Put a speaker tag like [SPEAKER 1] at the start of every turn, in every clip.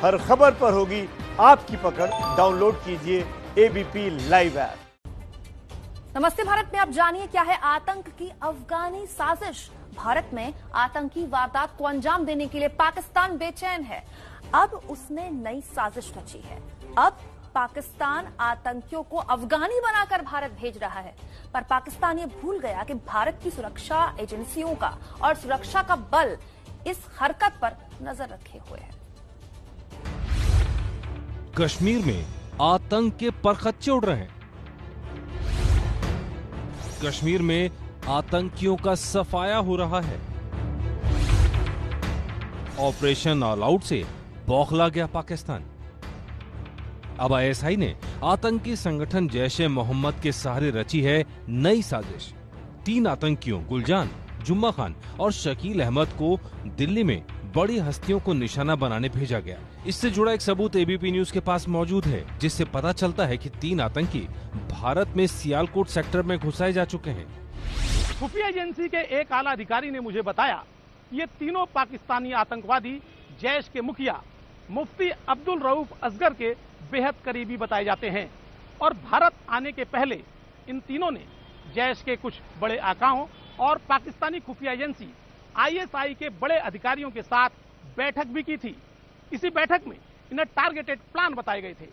[SPEAKER 1] हर खबर पर होगी आपकी पकड़। डाउनलोड कीजिए एबीपी लाइव ऐप।
[SPEAKER 2] नमस्ते भारत में आप जानिए क्या है आतंक की अफगानी साजिश। भारत में आतंकी वारदात को अंजाम देने के लिए पाकिस्तान बेचैन है। अब उसने नई साजिश रची है। अब पाकिस्तान आतंकियों को अफगानी बनाकर भारत भेज रहा है, पर पाकिस्तान ये भूल गया कि भारत की सुरक्षा एजेंसियों का और सुरक्षा का बल इस हरकत पर नजर रखे हुए है।
[SPEAKER 3] कश्मीर में आतंक के परखच्चे उड़ रहे हैं। कश्मीर में आतंकियों का सफाया हो रहा है। ऑपरेशन ऑल आउट से बौखला गया पाकिस्तान। अब आईएसआई ने आतंकी संगठन जैश ए मोहम्मद के सहारे रची है नई साजिश। 3 आतंकियों गुलजान, जुम्मा खान और शकील अहमद को दिल्ली में बड़ी हस्तियों को निशाना बनाने भेजा गया। इससे जुड़ा एक सबूत एबीपी न्यूज के पास मौजूद है, जिससे पता चलता है कि 3 आतंकी भारत में सियालकोट सेक्टर में घुसाए जा चुके हैं।
[SPEAKER 4] खुफिया एजेंसी के एक आला अधिकारी ने मुझे बताया, ये तीनों पाकिस्तानी आतंकवादी जैश के मुखिया मुफ्ती अब्दुल रऊफ असगर के बेहद करीबी बताए जाते हैं और भारत आने के पहले इन तीनों ने जैश के कुछ बड़े आकाओं और पाकिस्तानी खुफिया एजेंसी आईएसआई के बड़े अधिकारियों के साथ बैठक भी की थी। इसी बैठक में इन्हें टारगेटेड प्लान बताए गए थे।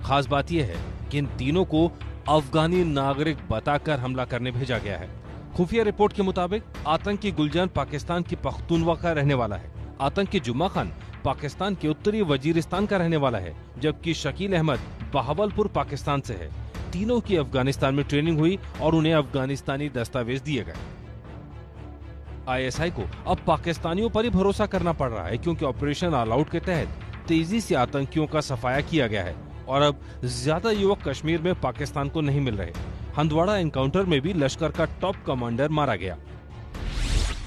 [SPEAKER 3] खास बात यह है कि इन तीनों को अफगानी नागरिक बताकर हमला करने भेजा गया है। खुफिया रिपोर्ट के मुताबिक आतंकी गुलजान पाकिस्तान की पख्तूनवा का रहने वाला है। आतंकी जुम्मा खान पाकिस्तान के उत्तरी वजीरिस्तान का रहने वाला है, जबकि शकील अहमद बहावलपुर पाकिस्तान से है। तीनों की अफगानिस्तान में ट्रेनिंग हुई और उन्हें अफगानिस्तानी दस्तावेज दिए गए। आईएसआई को अब पाकिस्तानियों पर ही भरोसा करना पड़ रहा है, क्योंकि ऑपरेशन ऑल आउट के तहत तेजी से आतंकियों का सफाया किया गया है और अब ज्यादा युवक कश्मीर में पाकिस्तान को नहीं मिल रहे। हंदवाड़ा एनकाउंटर में भी लश्कर का टॉप कमांडर मारा गया।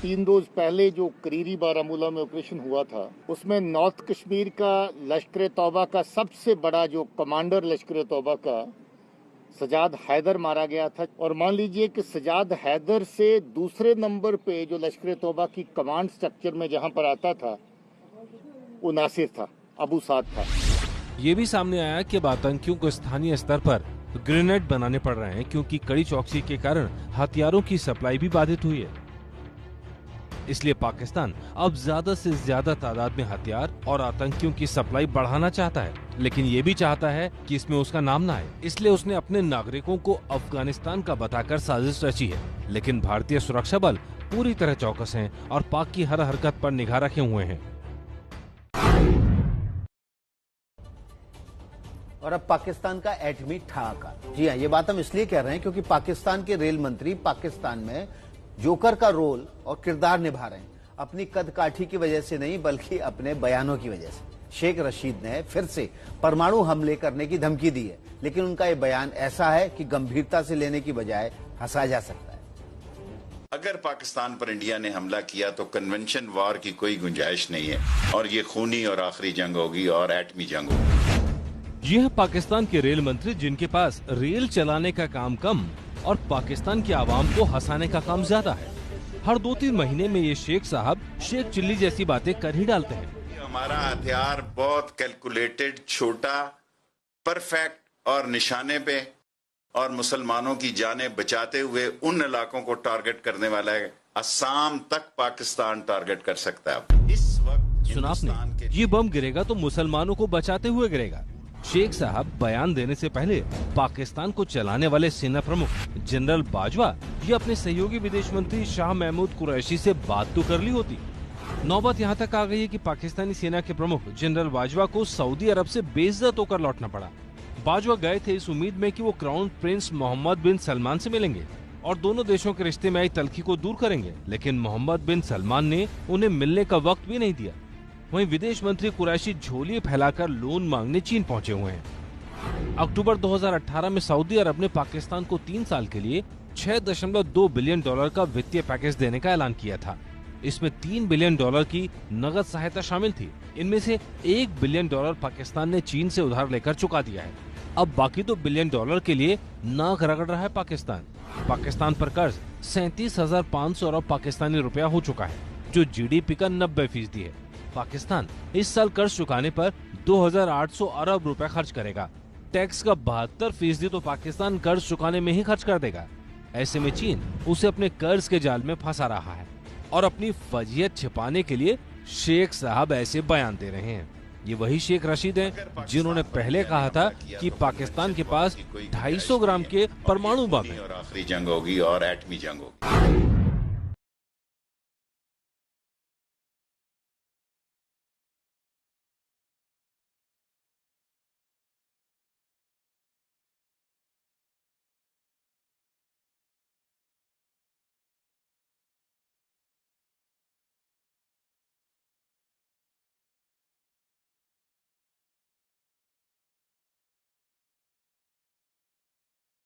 [SPEAKER 5] 3 रोज पहले जो करीरी बारामूला में ऑपरेशन हुआ था, उसमें नॉर्थ कश्मीर का लश्कर तौबा का सबसे बड़ा जो कमांडर लश्कर तौबा का सजाद हैदर मारा गया था। और मान लीजिए कि सजाद हैदर से दूसरे नंबर पे जो लश्कर तौबा की कमांड स्ट्रक्चर में जहां पर आता था, वो नासिर था, अबू साद था।
[SPEAKER 3] ये भी सामने आया कि अब आतंकियों को स्थानीय स्तर पर ग्रेनेड बनाने पड़ रहे हैं, क्योंकि कड़ी चौकसी के कारण हथियारों की सप्लाई भी बाधित हुई है। इसलिए पाकिस्तान अब ज्यादा से ज्यादा तादाद में हथियार और आतंकियों की सप्लाई बढ़ाना चाहता है, लेकिन ये भी चाहता है कि इसमें उसका नाम ना आए। इसलिए उसने अपने नागरिकों को अफगानिस्तान का बताकर साजिश रची है। लेकिन भारतीय सुरक्षा बल पूरी तरह चौकस हैं और पाक की हर हरकत पर निगाह रखे हुए हैं।
[SPEAKER 6] और अब पाकिस्तान का एटमी ठहाका। जी हाँ, ये बात हम इसलिए कह रहे हैं क्योंकि पाकिस्तान के रेल मंत्री पाकिस्तान में जोकर का रोल और किरदार निभा रहे हैं, अपनी कदकाठी की वजह से नहीं बल्कि अपने बयानों की वजह से। शेख रशीद ने फिर से परमाणु हमले करने की धमकी दी है, लेकिन उनका ये बयान ऐसा है कि गंभीरता से लेने की बजाय हंसा जा सकता है।
[SPEAKER 7] अगर पाकिस्तान पर इंडिया ने हमला किया तो कन्वेंशन वॉर की कोई गुंजाइश नहीं है और ये खूनी और आखिरी जंग होगी और एटमी जंग होगी।
[SPEAKER 3] ये है पाकिस्तान के रेल मंत्री, जिनके पास रेल चलाने का काम कम और पाकिस्तान की आवाम को हंसाने का काम ज्यादा है। हर 2-3 महीने में ये शेख साहब शेख चिल्ली जैसी बातें कर ही डालते हैं।
[SPEAKER 7] हमारा हथियार बहुत कैलकुलेटेड, छोटा, परफेक्ट और निशाने पे और मुसलमानों की जानें बचाते हुए उन इलाकों को टारगेट करने वाला है। असम तक पाकिस्तान टारगेट कर सकता है। इस वक्त
[SPEAKER 3] सुना आपने, ये बम गिरेगा तो मुसलमानों को बचाते हुए गिरेगा। शेख साहब बयान देने से पहले पाकिस्तान को चलाने वाले सेना प्रमुख जनरल बाजवा या अपने सहयोगी विदेश मंत्री शाह महमूद कुरैशी से बात तो कर ली होती। नौबत यहाँ तक आ गई है कि पाकिस्तानी सेना के प्रमुख जनरल बाजवा को सऊदी अरब से बेइज्जत होकर लौटना पड़ा। बाजवा गए थे इस उम्मीद में कि वो क्राउन प्रिंस मोहम्मद बिन सलमान से मिलेंगे और दोनों देशों के रिश्ते में आई तल्खी को दूर करेंगे, लेकिन मोहम्मद बिन सलमान ने उन्हें मिलने का वक्त भी नहीं दिया। वहीं विदेश मंत्री कुरैशी झोली फैलाकर लोन मांगने चीन पहुंचे हुए हैं। अक्टूबर 2018 में सऊदी अरब ने पाकिस्तान को 3 साल के लिए $6.2 बिलियन का वित्तीय पैकेज देने का ऐलान किया था। इसमें $3 बिलियन की नगद सहायता शामिल थी। इनमें से $1 बिलियन पाकिस्तान ने चीन से उधार लेकर चुका दिया है। अब बाकी $2 बिलियन के लिए नाक रगड़ रहा है पाकिस्तान। पाकिस्तान पर कर्ज 37,500 अरब पाकिस्तानी रुपया हो चुका है, जो जीडीपी का 90% है। पाकिस्तान इस साल कर्ज चुकाने पर 2,800 अरब रुपए खर्च करेगा। टैक्स का 72% तो पाकिस्तान कर्ज चुकाने में ही खर्च कर देगा। ऐसे में चीन उसे अपने कर्ज के जाल में फंसा रहा है और अपनी फजीयत छिपाने के लिए शेख साहब ऐसे बयान दे रहे हैं। ये वही शेख रशीद हैं जिन्होंने पहले कहा था कि पाकिस्तान के पास 250 ग्राम के परमाणु बम हैं।
[SPEAKER 7] और आखिरी जंग होगी और एटमी जंग होगी।